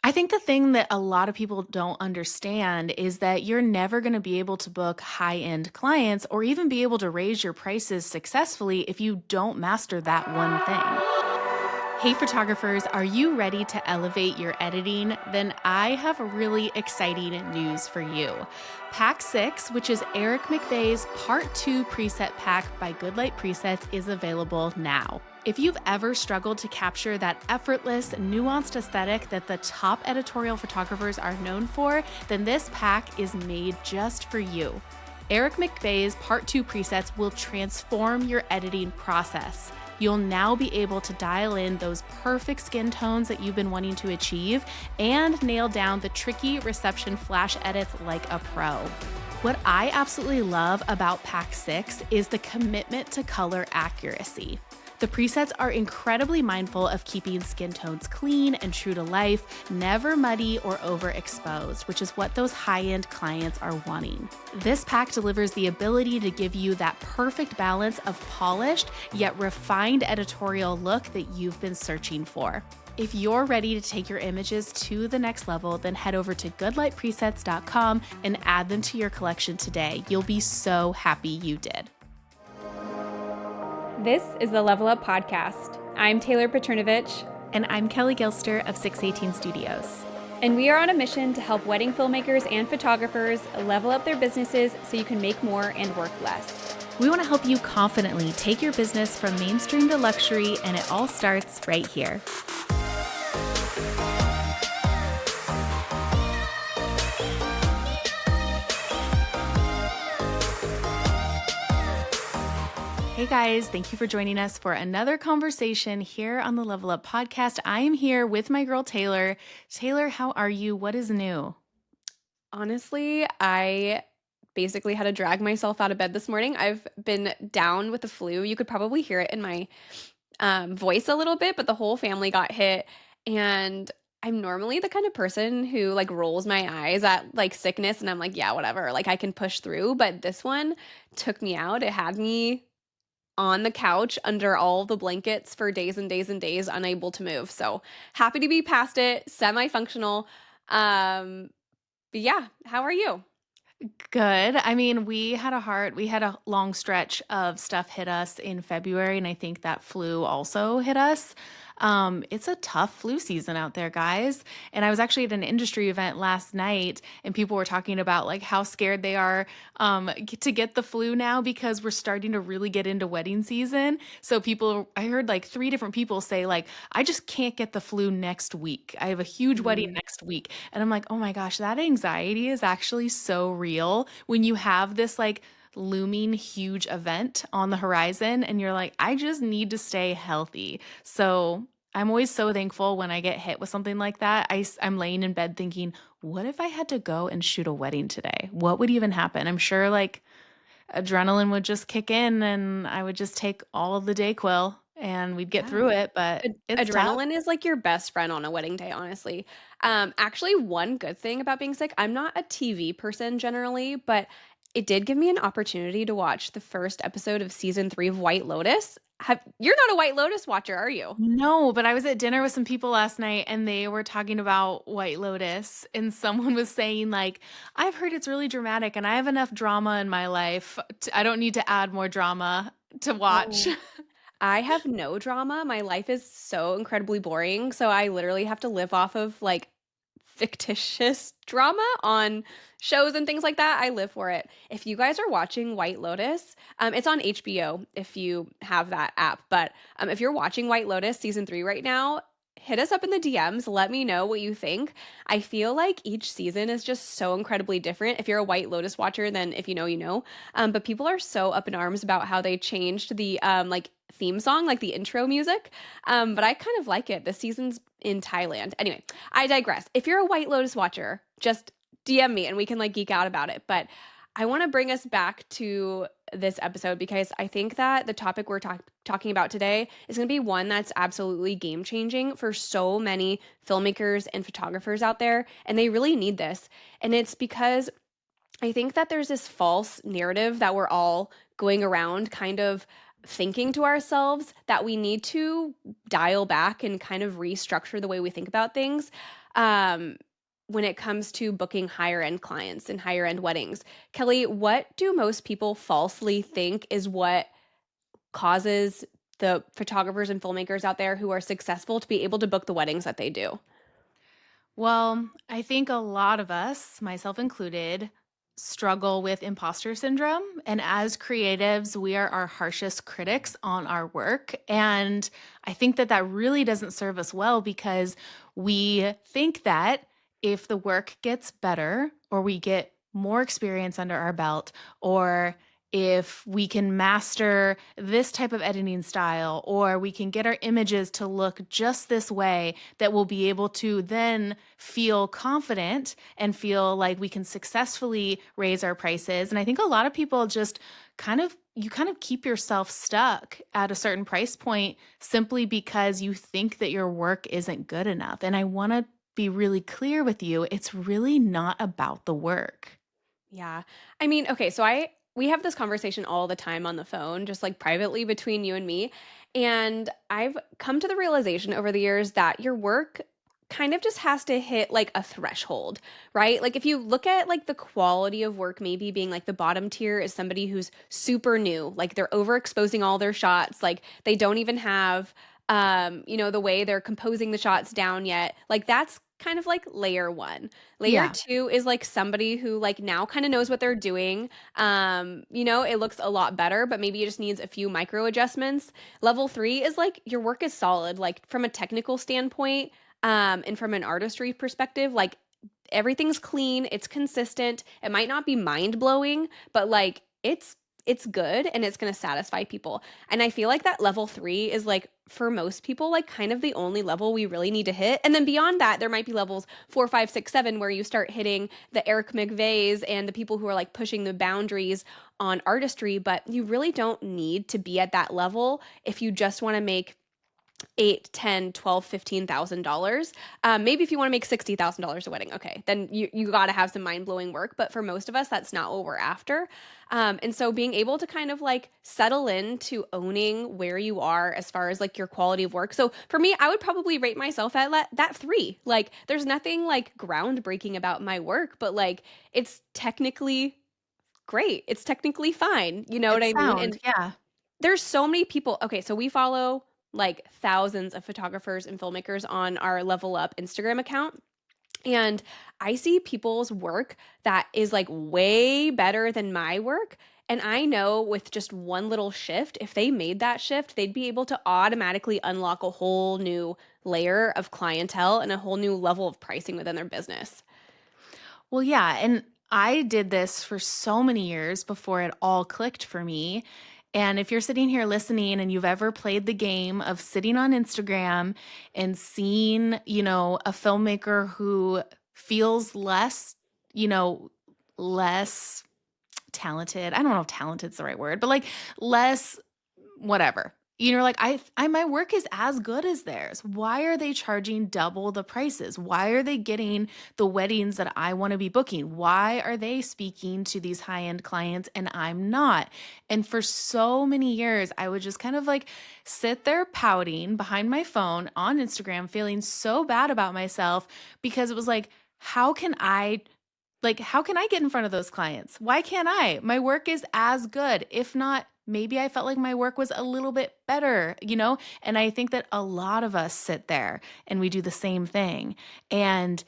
I think the thing that a lot of people don't understand is that you're never going to be able to book high end clients or even be able to raise your prices successfully if you don't master that one thing. Hey, photographers, are you ready to elevate your editing? Then I have really exciting news for you. Pack 6, which is Eric McVeigh's Part 2 preset pack by Goodlight Presets, is available now. If you've ever struggled to capture that effortless, nuanced aesthetic that the top editorial photographers are known for, then this pack is made just for you. Eric McVeigh's Part 2 presets will transform your editing process. You'll now be able to dial in those perfect skin tones that you've been wanting to achieve and nail down the tricky reception flash edits like a pro. What I absolutely love about Pack 6 is the commitment to color accuracy. The presets are incredibly mindful of keeping skin tones clean and true to life, never muddy or overexposed, which is what those high-end clients are wanting. This pack delivers the ability to give you that perfect balance of polished yet refined editorial look that you've been searching for. If you're ready to take your images to the next level, then head over to goodlightpresets.com and add them to your collection today. You'll be so happy you did. This is the Level Up Podcast. I'm Taylor Petrinovich. And I'm Kelly Gilster of 618 Studios. And we are on a mission to help wedding filmmakers and photographers level up their businesses so you can make more and work less. We want to help you confidently take your business from mainstream to luxury, and it all starts right here. Hey guys, thank you for joining us for another conversation here on the Level Up Podcast. I am here with my girl Taylor. Taylor, how are you? What is new? Honestly, I basically had to drag myself out of bed this morning. I've been down with the flu. You could probably hear it in my voice a little bit, but the whole family got hit. And I'm normally the kind of person who like rolls my eyes at like sickness and I'm like, yeah, whatever. Like I can push through. But this one took me out. It had me on the couch under all the blankets for days and days and days, unable to move. So happy to be past it, semi-functional. But yeah, how are you? Good. I mean, we had a long stretch of stuff hit us in February, and I think that flu also hit us. It's a tough flu season out there, guys. And I was actually at an industry event last night, and people were talking about like how scared they are to get the flu now because we're starting to really get into wedding season. So I heard like 3 different people say like, I just can't get the flu next week. I have a huge wedding next week. And I'm like, oh my gosh, that anxiety is actually so real when you have this like looming huge event on the horizon and you're like, I just need to stay healthy. So I'm always so thankful when I get hit with something like that. I'm laying in bed thinking, what if I had to go and shoot a wedding today? What would even happen? I'm sure like adrenaline would just kick in and I would just take all of the Dayquil and we'd get Yeah. through it, but it's tough. Adrenaline is like your best friend on a wedding day, honestly. Actually, one good thing about being sick, I'm not a TV person generally, but it did give me an opportunity to watch the first episode of season 3 of White Lotus. You're not a White Lotus watcher, are you? No, but I was at dinner with some people last night and they were talking about White Lotus and someone was saying like, I've heard it's really dramatic and I have enough drama in my life. I don't need to add more drama to watch. Oh. I have no drama. My life is so incredibly boring. So I literally have to live off of like fictitious drama on shows and things like that. I live for it. If you guys are watching White Lotus, it's on HBO if you have that app. But if you're watching White Lotus season 3 right now, hit us up in the DMs. Let me know what you think. I feel like each season is just so incredibly different. If you're a White Lotus watcher, then if you know, you know. But people are so up in arms about how they changed the like theme song, like the intro music. But I kind of like it. The season's in Thailand. Anyway, I digress. If you're a White Lotus watcher, just DM me and we can like geek out about it. But I want to bring us back to this episode because I think that the topic we're talking about today is going to be one that's absolutely game changing for so many filmmakers and photographers out there. And they really need this. And it's because I think that there's this false narrative that we're all going around kind of thinking to ourselves that we need to dial back and kind of restructure the way we think about things. um, when it comes to booking higher end clients and higher end weddings. Kelly, what do most people falsely think is what causes the photographers and filmmakers out there who are successful to be able to book the weddings that they do? Well, I think a lot of us, myself included, struggle with imposter syndrome. And as creatives, we are our harshest critics on our work. And I think that that really doesn't serve us well because we think that if the work gets better or we get more experience under our belt, or if we can master this type of editing style, or we can get our images to look just this way, that we'll be able to then feel confident and feel like we can successfully raise our prices. And I think a lot of people just you kind of keep yourself stuck at a certain price point simply because you think that your work isn't good enough. And I want to be really clear with you, it's really not about the work. Yeah. I mean, okay, so I we have this conversation all the time on the phone, just like privately between you and me. And I've come to the realization over the years that your work kind of just has to hit like a threshold, right? Like if you look at like the quality of work maybe being like the bottom tier is somebody who's super new, like they're overexposing all their shots, like they don't even have the way they're composing the shots down yet. Like that's kind of like layer 1. Layer Yeah. 2 is like somebody who like now kind of knows what they're doing. It looks a lot better, but maybe it just needs a few micro adjustments. Level 3 is like your work is solid, like from a technical standpoint, and from an artistry perspective, like everything's clean, it's consistent. It might not be mind-blowing, but like it's good and it's going to satisfy people. And I feel like that level 3 is like for most people like kind of the only level we really need to hit. And then beyond that, there might be levels 4, 5, 6, 7 where you start hitting the Eric McVeys and the people who are like pushing the boundaries on artistry, but you really don't need to be at that level if you just want to make 8, 10, 12, $15,000. Maybe if you want to make $60,000 a wedding, okay, then you got to have some mind blowing work. But for most of us, that's not what we're after. And so being able to kind of like settle into owning where you are as far as like your quality of work. So for me, I would probably rate myself at that 3. Like there's nothing like groundbreaking about my work, but like it's technically great. It's technically fine. You know what It's I mean? sound. And Yeah. there's so many people. Okay, so we follow like thousands of photographers and filmmakers on our Level Up Instagram account. And I see people's work that is like way better than my work. And I know with just one little shift, if they made that shift, they'd be able to automatically unlock a whole new layer of clientele and a whole new level of pricing within their business. Well, yeah, and I did this for so many years before it all clicked for me. And if you're sitting here listening and you've ever played the game of sitting on Instagram and seeing, a filmmaker who feels less, you know, less talented. I don't know if talented's the right word, but like less whatever. You're like, I my work is as good as theirs. Why are they charging double the prices? Why are they getting the weddings that I want to be booking? Why are they speaking to these high-end clients and I'm not? And for so many years, I would just kind of like sit there pouting behind my phone on Instagram, feeling so bad about myself because it was like, how can I get in front of those clients? Why can't I? My work is as good. If not, maybe I felt like my work was a little bit better? And I think that a lot of us sit there and we do the same thing. And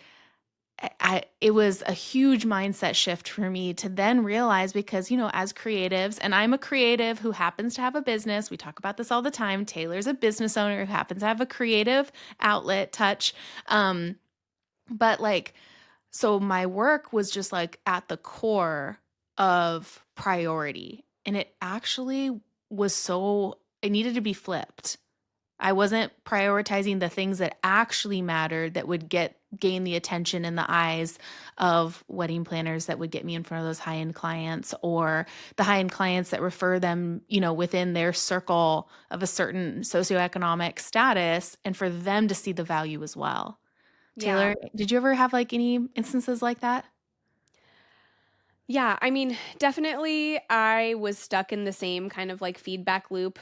it was a huge mindset shift for me to then realize because, as creatives, and I'm a creative who happens to have a business, we talk about this all the time. Taylor's a business owner who happens to have a creative outlet, Touch. But like, so my work was just like at the core of priority. And it actually it needed to be flipped. I wasn't prioritizing the things that actually mattered that would gain the attention and the eyes of wedding planners that would get me in front of those high-end clients or the high-end clients that refer them, within their circle of a certain socioeconomic status and for them to see the value as well. Yeah. Taylor, did you ever have, like, any instances like that? Yeah, I mean, definitely I was stuck in the same kind of like feedback loop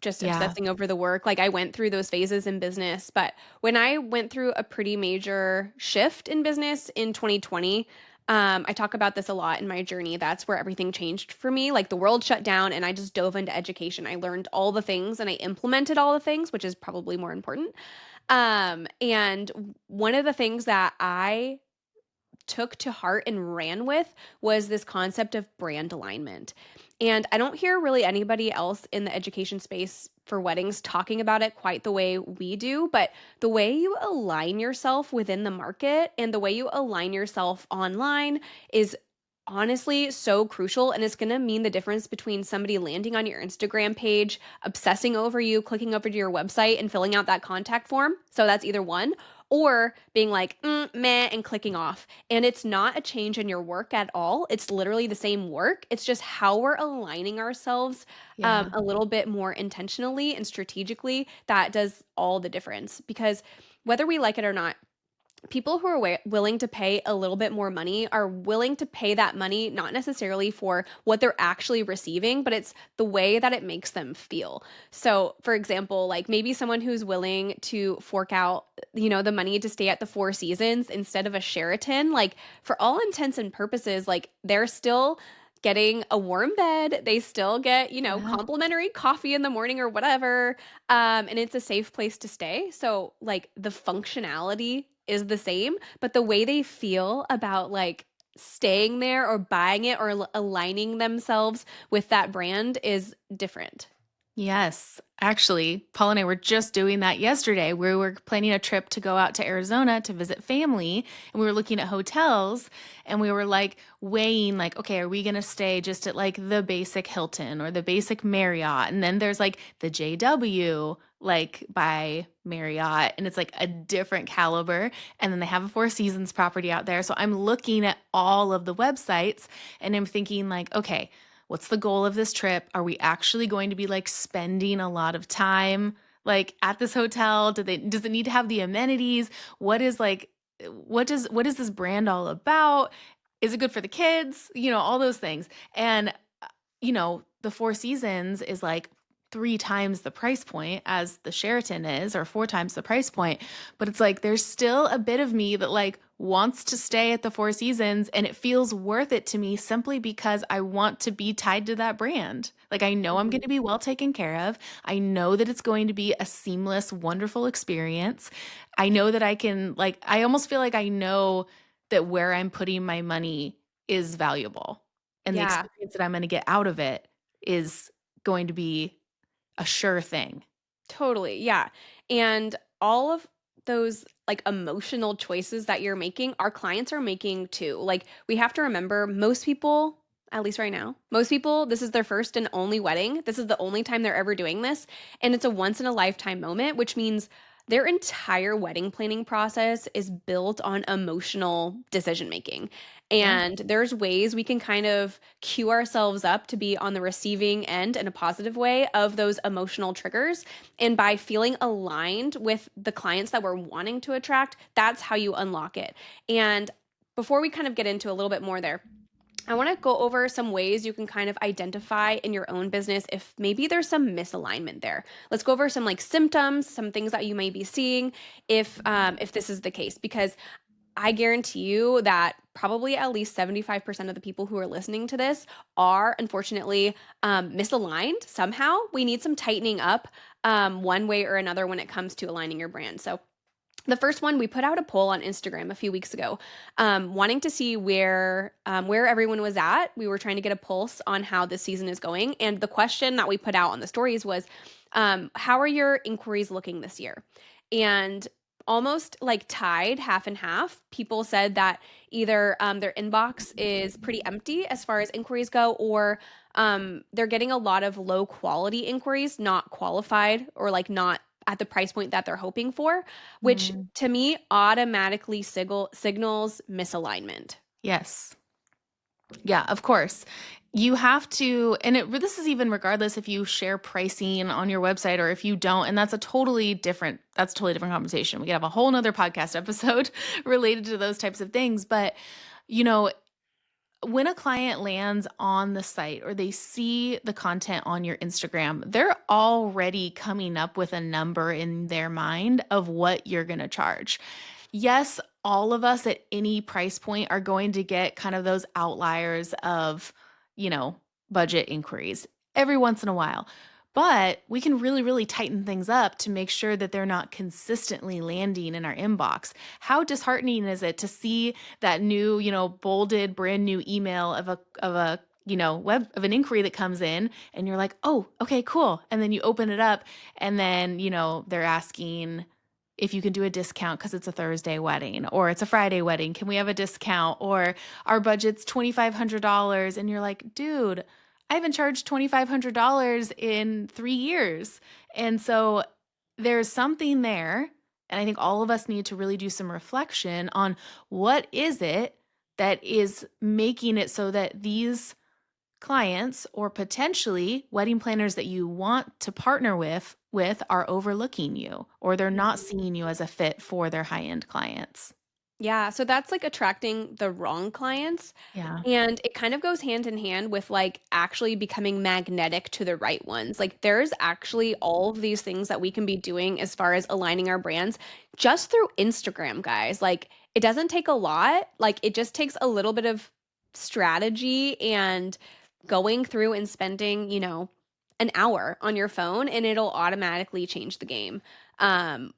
just Yeah. obsessing over the work. Like I went through those phases in business, but when I went through a pretty major shift in business in 2020, I talk about this a lot in my journey. That's where everything changed for me. Like the world shut down and I just dove into education. I learned all the things and I implemented all the things, which is probably more important. And one of the things that I took to heart and ran with was this concept of brand alignment. And I don't hear really anybody else in the education space for weddings talking about it quite the way we do, but the way you align yourself within the market and the way you align yourself online is honestly so crucial, and it's going to mean the difference between somebody landing on your Instagram page, obsessing over you, clicking over to your website and filling out that contact form. So that's either one, or being like, meh, and clicking off. And it's not a change in your work at all. It's literally the same work. It's just how we're aligning ourselves Yeah. a little bit more intentionally and strategically that does all the difference. Because whether we like it or not, people who are willing to pay a little bit more money are willing to pay that money not necessarily for what they're actually receiving, but it's the way that it makes them feel. So, for example, like maybe someone who's willing to fork out, the money to stay at the Four Seasons instead of a Sheraton, like for all intents and purposes, like they're still getting a warm bed. They still get, Yeah. complimentary coffee in the morning or whatever. And it's a safe place to stay. So, like, the functionality is the same, but the way they feel about like staying there or buying it or aligning themselves with that brand is different. Yes. Actually, Paul and I were just doing that yesterday. We were planning a trip to go out to Arizona to visit family, and we were looking at hotels and we were like weighing like, okay, are we going to stay just at like the basic Hilton or the basic Marriott? And then there's like the JW like by Marriott, and it's like a different caliber, and then they have a Four Seasons property out there. So I'm looking at all of the websites and I'm thinking like, okay, what's the goal of this trip? Are we actually going to be like spending a lot of time like at this hotel? Does it need to have the amenities? What is like what is this brand all about? Is it good for the kids? All those things. And the Four Seasons is like 3 times the price point as the Sheraton is, or 4 times the price point. But it's like there's still a bit of me that like wants to stay at the Four Seasons, and it feels worth it to me simply because I want to be tied to that brand. Like I know I'm going Mhm. to be well taken care of. I know that it's going to be a seamless, wonderful experience. I know that I can like I almost feel like I know that where I'm putting my money is valuable, and the Yeah. experience that I'm going to get out of it is going to be a sure thing. Totally. Yeah. And all of those like emotional choices that you're making, our clients are making too. Like we have to remember most people, at least right now, most people, this is their first and only wedding. This is the only time they're ever doing this. And it's a once in a lifetime moment, which means their entire wedding planning process is built on emotional decision making. Yeah. And there's ways we can kind of cue ourselves up to be on the receiving end in a positive way of those emotional triggers. And by feeling aligned with the clients that we're wanting to attract, that's how you unlock it. And before we kind of get into a little bit more there, I want to go over some ways you can kind of identify in your own business if maybe there's some misalignment there. Let's go over some like symptoms, some things that you may be seeing if this is the case, because I guarantee you that probably at least 75% of the people who are listening to this are unfortunately misaligned somehow. We need some tightening up one way or another when it comes to aligning your brand. So, the first one, we put out a poll on Instagram a few weeks ago, wanting to see where everyone was at. We were trying to get a pulse on how this season is going, and the question that we put out on the stories was, "How are your inquiries looking this year?" And almost like tied half and half, people said that either their inbox is pretty empty as far as inquiries go, or they're getting a lot of low quality inquiries, not qualified or like not at the price point that they're hoping for, which Mm, to me automatically signals misalignment. yes. Yeah, of course. You have to, and this is even regardless if you share pricing on your website or if you don't, and that's a totally different conversation. We could have a whole nother podcast episode related to those types of things. But, you know, When a client lands on the site or they see the content on your Instagram, they're already coming up with a number in their mind of what you're going to charge. Yes, all of us at any price point are going to get kind of those outliers of, you know, budget inquiries every once in a while. But we can really, really tighten things up to make sure that they're not consistently landing in our inbox. How disheartening is it to see that new, bolded brand new email of a web of an inquiry that comes in and you're like, "Oh, okay, cool." And then you open it up and then, they're asking if you can do a discount because it's a Thursday wedding or it's a Friday wedding. Can we have a discount? Or our budget's $2,500. And you're like, dude, I haven't charged $2,500 in 3 years. And so there's something there. And I think all of us need to really do some reflection on what is it that is making it so that these clients or potentially wedding planners that you want to partner with are overlooking you or they're not Mhm. seeing you as a fit for their high-end clients. Yeah, so that's, like, attracting the wrong clients, Yeah. and it kind of goes hand in hand with, like, actually becoming magnetic to the right ones. Like, there's actually all of these things that we can be doing as far as aligning our brands just through Instagram, guys. Like, it doesn't take a lot, like, it just takes a little bit of strategy and going through and spending, an hour on your phone, and it'll automatically change the game. Um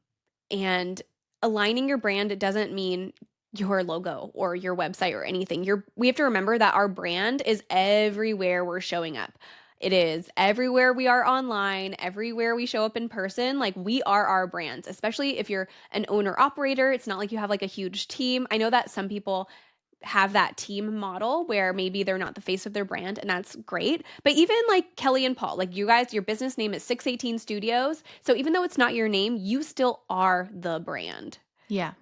and aligning your brand, it doesn't mean your logo or your website or anything. We have to remember that our brand is everywhere we're showing up. It is everywhere we are online, everywhere we show up in person. Like we are our brands, especially if you're an owner operator. It's not like you have like a huge team. I know that some people have that team model where maybe they're not the face of their brand, and that's great. But even like Kelly and Paul, like you guys, your business name is 618 Studios. So even though it's not your name, you still are the brand. Yeah.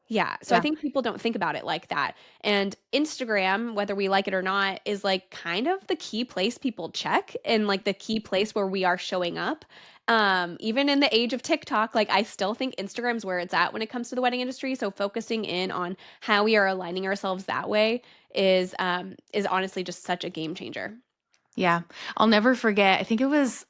Yeah, so I Yeah. think people don't think about it like that. And Instagram, whether we like it or not, is like kind of the key place people check and like the key place where we are showing up. Even in the age of TikTok, like I still think Instagram's where it's at when it comes to the wedding industry. So focusing in on how we are aligning ourselves that way is honestly just such a game changer. Yeah. I'll never forget. I think it was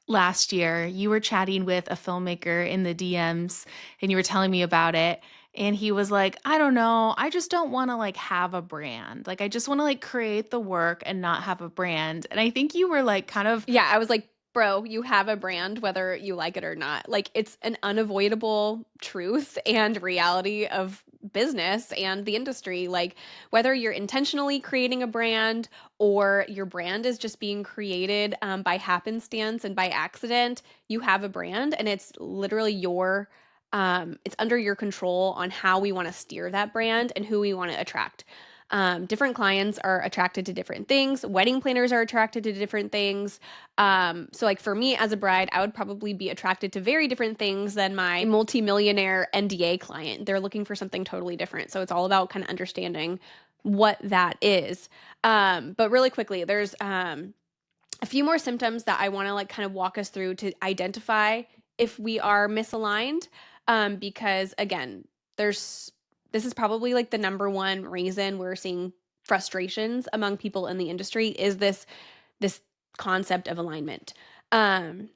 last year, you were chatting with a filmmaker in the DMs and you were telling me about it. And he was like, I don't know. I just don't want to like have a brand. Like, I just want to like create the work and not have a brand. And I think you were like kind of, Yeah, I was like, "Bro, you have a brand whether you like it or not." Like, it's an unavoidable truth and reality of business and the industry. Like, whether you're intentionally creating a brand or your brand is just being created, by happenstance and by accident, you have a brand, and it's literally it's under your control on how we wanna steer that brand and who we wanna attract. Different clients are attracted to different things. Wedding planners are attracted to different things. So like for me as a bride, I would probably be attracted to very different things than my multimillionaire NDA client. They're looking for something totally different. So it's all about kind of understanding what that is. But really quickly, there's a few more symptoms that I want to like kind of walk us through to identify if we are misaligned. Because again, there's this is probably like the number one reason we're seeing frustrations among people in the industry is this concept of alignment. Um,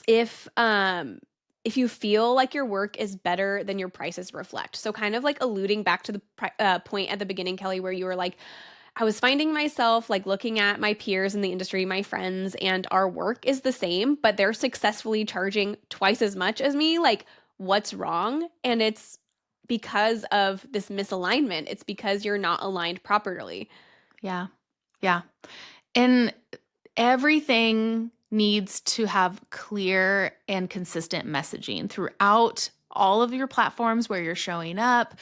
if you feel like your work is better than your prices reflect, so kind of like alluding back to the point at the beginning, Kelly, where you were like, I was finding myself like looking at my peers in the industry, my friends, and our work is the same, but they're successfully charging twice as much as me. Like, what's wrong? And it's because of this misalignment. It's because you're not aligned properly. yeah. Yeah. And everything needs to have clear and consistent messaging throughout all of your platforms where you're showing up,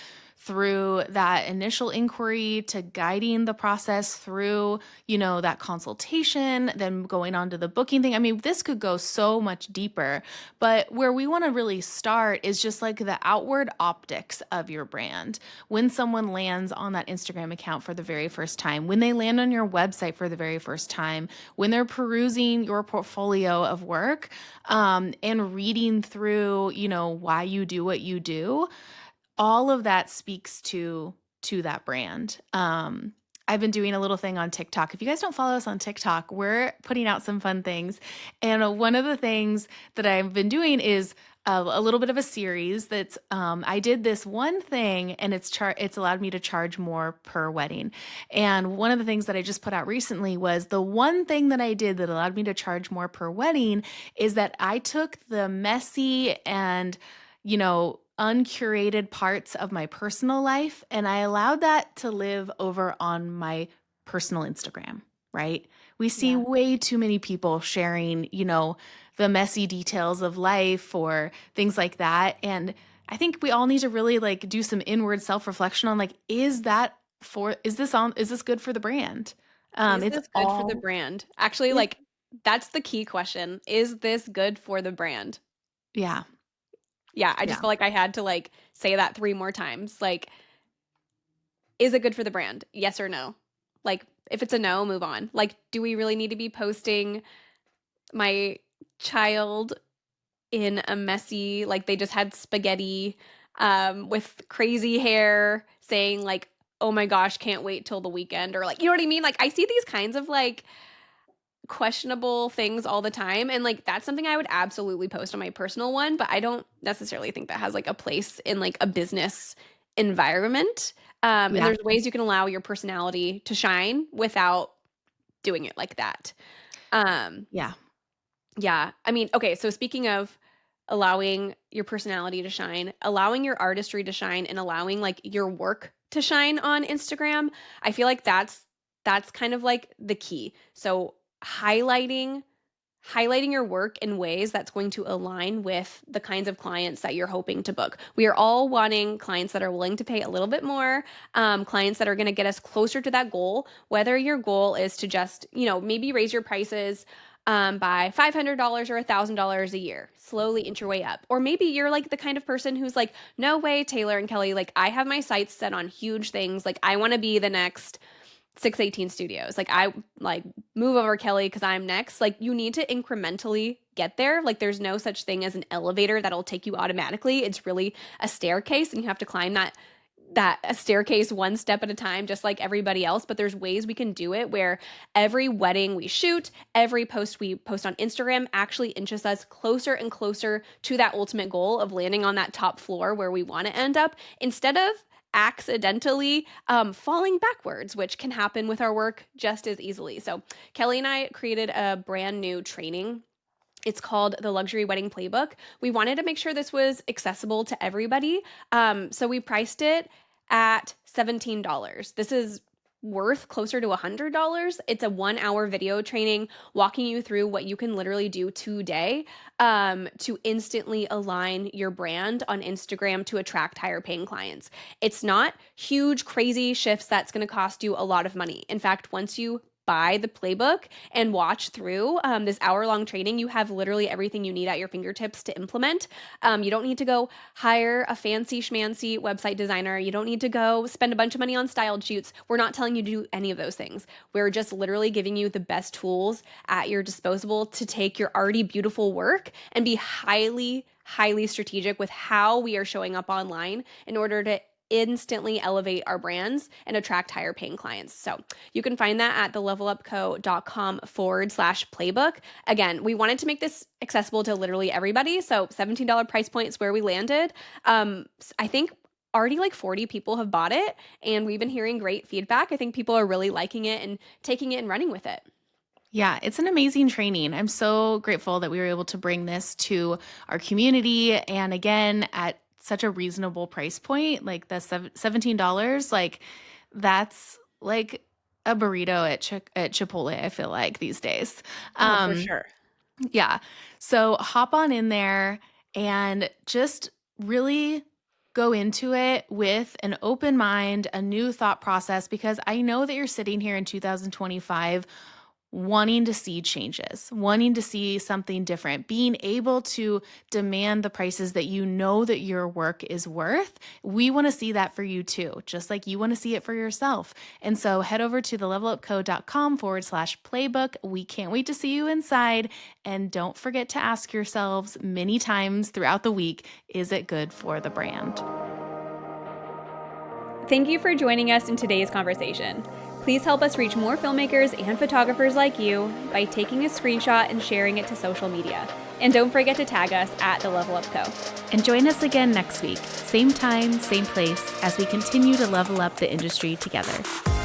through that initial inquiry to guiding the process through, that consultation, then going on to the booking thing. I mean, this could go so much deeper, but where we want to really start is just like the outward optics of your brand. When someone lands on that Instagram account for the very first time, when they land on your website for the very first time, when they're perusing your portfolio of work, and reading through, why you do what you do, all of that speaks to that brand. I've been doing a little thing on TikTok. If you guys don't follow us on TikTok, we're putting out some fun things. And one of the things that I've been doing is a little bit of a series that's I did this one thing and it's allowed me to charge more per wedding. And one of the things that I just put out recently was the one thing that I did that allowed me to charge more per wedding is that I took the messy and, uncurated parts of my personal life and I allowed that to live over on my personal Instagram, right? We see Yeah. way too many people sharing, the messy details of life or things like that. And I think we all need to really like do some inward self-reflection on like, is this good for the brand? Is It's this good for the all, brand? Actually, it, like, that's the key question. Is this good for the brand? yeah, Yeah, I just yeah, felt like I had to, like, say that 3 more times. Like, is it good for the brand? Yes or no? Like, if it's a no, move on. Like, do we really need to be posting my child in a messy, like, they just had spaghetti, with crazy hair saying, like, "Oh my gosh, can't wait till the weekend," or, like, you know what I mean? Like, I see these kinds of, like, questionable things all the time, and, like, that's something I would absolutely post on my personal one, but I don't necessarily think that has, like, a place in, like, a business environment, and yeah, there's ways you can allow your personality to shine without doing it like that. Um, yeah, yeah, I mean, okay, so speaking of allowing your personality to shine, allowing your artistry to shine, and allowing, like, your work to shine on Instagram, I feel like that's kind of, like, the key. So, highlighting highlighting your work in ways that's going to align with the kinds of clients that you're hoping to book. We are all wanting clients that are willing to pay a little bit more, clients that are going to get us closer to that goal, whether your goal is to just, maybe raise your prices by $500 or $1,000 a year. Slowly inch your way up. Or maybe you're like the kind of person who's like, no way, Taylor and Kelly, like I have my sights set on huge things. Like I want to be the next 618 Studios. Like I like move over Kelly because I'm next. Like you need to incrementally get there. Like there's no such thing as an elevator that'll take you automatically. It's really a staircase and you have to climb that a staircase one step at a time just like everybody else, but there's ways we can do it where every wedding we shoot, every post we post on Instagram actually inches us closer and closer to that ultimate goal of landing on that top floor where we want to end up instead of accidentally falling backwards, which can happen with our work just as easily. So Kelly and I created a brand new training. It's called the Luxury Wedding Playbook. We wanted to make sure this was accessible to everybody. So we priced it at $17. This is worth closer to $100. It's a 1 hour video training walking you through what you can literally do today to instantly align your brand on Instagram to attract higher paying clients. It's not huge, crazy shifts that's going to cost you a lot of money. In fact, once you buy the playbook and watch through this hour-long training, you have literally everything you need at your fingertips to implement. You don't need to go hire a fancy schmancy website designer. You don't need to go spend a bunch of money on styled shoots. We're not telling you to do any of those things. We're just literally giving you the best tools at your disposal to take your already beautiful work and be highly strategic with how we are showing up online in order to instantly elevate our brands and attract higher paying clients. So you can find that at thelevelupco.com/playbook. Again, we wanted to make this accessible to literally everybody. So $17 price point is where we landed. I think already like 40 people have bought it and we've been hearing great feedback. I think people are really liking it and taking it and running with it. yeah. It's an amazing training. I'm so grateful that we were able to bring this to our community. And again, at such a reasonable price point, like the $17, like that's like a burrito at Chipotle, I feel like these days. Oh, for Um, sure. yeah. So hop on in there and just really go into it with an open mind, a new thought process, because I know that you're sitting here in 2025 wanting to see changes, wanting to see something different, being able to demand the prices that you know that your work is worth. We want to see that for you too, just like you want to see it for yourself. And so head over to thelevelupco.com/playbook. We can't wait to see you inside. And don't forget to ask yourselves many times throughout the week, is it good for the brand? Thank you for joining us in today's conversation. Please help us reach more filmmakers and photographers like you by taking a screenshot and sharing it to social media. And don't forget to tag us at The Level Up Co. And join us again next week, same time, same place, as we continue to level up the industry together.